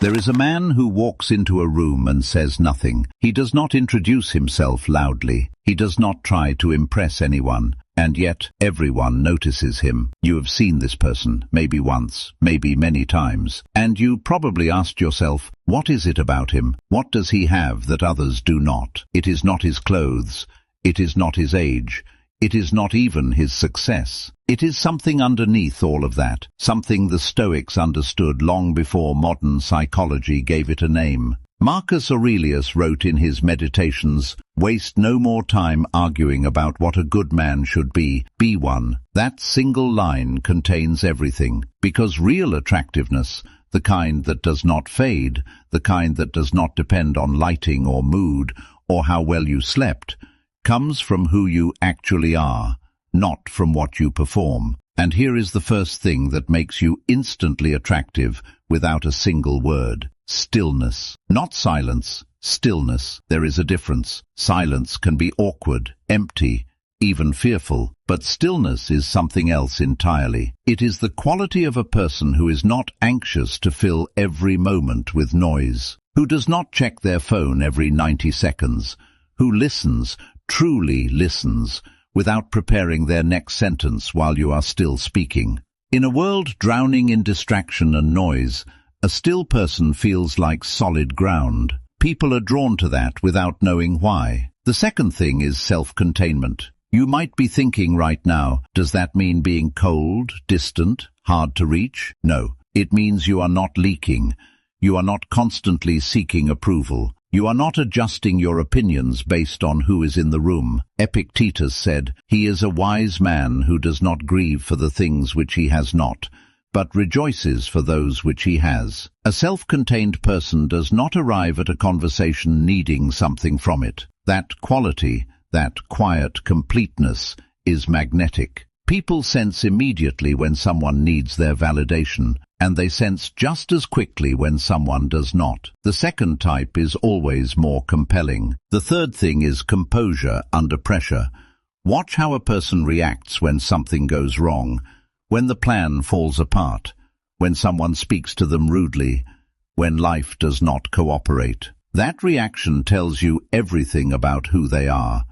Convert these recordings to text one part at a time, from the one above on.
There is a man who walks into a room and says nothing. He does not introduce himself loudly. He does not try to impress anyone, and yet everyone notices him. You have seen this person, maybe once, maybe many times, and you probably asked yourself, what is it about him? What does he have that others do not? It is not his clothes. It is not his age. It is not even his success. It is something underneath all of that, something the Stoics understood long before modern psychology gave it a name. Marcus Aurelius wrote in his Meditations, "Waste no more time arguing about what a good man should be one." That single line contains everything, because real attractiveness, the kind that does not fade, the kind that does not depend on lighting or mood, or how well you slept, comes from who you actually are, not from what you perform. And here is the first thing that makes you instantly attractive without a single word. Stillness. Not silence, stillness. There is a difference. Silence can be awkward, empty, even fearful, but stillness is something else entirely. It is the quality of a person who is not anxious to fill every moment with noise, who does not check their phone every 90 seconds, who listens, truly listens, without preparing their next sentence while you are still speaking. In a world drowning in distraction and noise, a still person feels like solid ground. People are drawn to that without knowing why. The second thing is self-containment. You might be thinking right now, does that mean being cold, distant, hard to reach? No, it means you are not leaking. You are not constantly seeking approval. You are not adjusting your opinions based on who is in the room. Epictetus said, "He is a wise man who does not grieve for the things which he has not, but rejoices for those which he has." A self-contained person does not arrive at a conversation needing something from it. That quality, that quiet completeness, is magnetic. People sense immediately when someone needs their validation, and they sense just as quickly when someone does not. The second type is always more compelling. The third thing is composure under pressure. Watch how a person reacts when something goes wrong, when the plan falls apart, when someone speaks to them rudely, when life does not cooperate. That reaction tells you everything about who they are,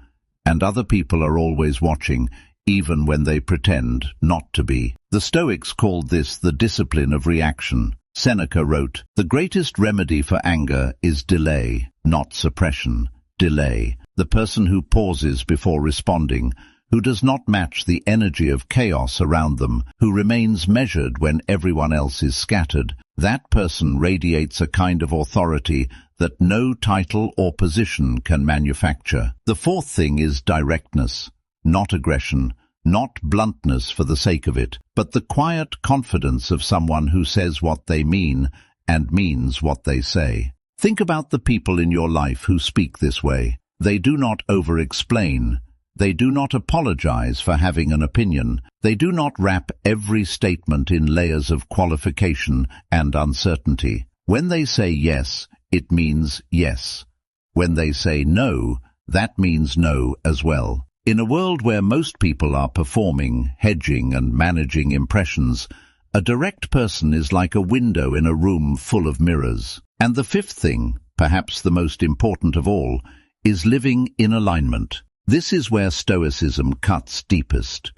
and other people are always watching, even when they pretend not to be. The Stoics called this the discipline of reaction. Seneca wrote, "The greatest remedy for anger is delay, not suppression. Delay. The person who pauses before responding, who does not match the energy of chaos around them, who remains measured when everyone else is scattered, that person radiates a kind of authority that no title or position can manufacture." The fourth thing is directness. Not aggression, not bluntness for the sake of it, but the quiet confidence of someone who says what they mean and means what they say. Think about the people in your life who speak this way. They do not over-explain. They do not apologize for having an opinion. They do not wrap every statement in layers of qualification and uncertainty. When they say yes, it means yes. When they say no, that means no as well. In a world where most people are performing, hedging and managing impressions, a direct person is like a window in a room full of mirrors. And the fifth thing, perhaps the most important of all, is living in alignment. This is where Stoicism cuts deepest,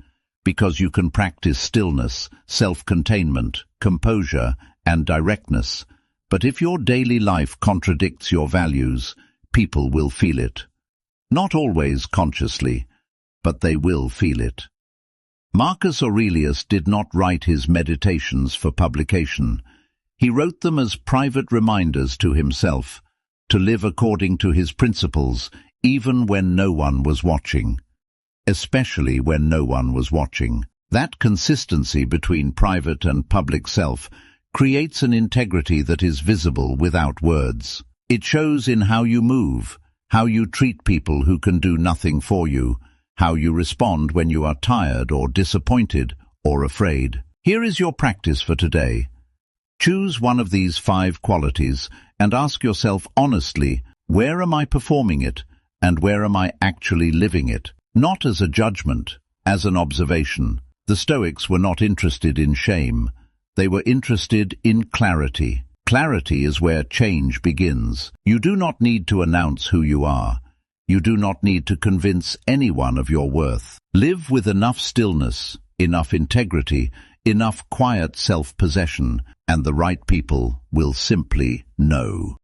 because you can practice stillness, self-containment, composure, and directness. But if your daily life contradicts your values, people will feel it. Not always consciously, but they will feel it. Marcus Aurelius did not write his Meditations for publication. He wrote them as private reminders to himself, to live according to his principles, even when no one was watching. Especially when no one was watching. That consistency between private and public self creates an integrity that is visible without words. It shows in how you move, how you treat people who can do nothing for you, how you respond when you are tired or disappointed or afraid. Here is your practice for today. Choose one of these 5 qualities and ask yourself honestly, where am I performing it and where am I actually living it? Not as a judgment, as an observation. The Stoics were not interested in shame. They were interested in clarity. Clarity is where change begins. You do not need to announce who you are. You do not need to convince anyone of your worth. Live with enough stillness, enough integrity, enough quiet self-possession, and the right people will simply know.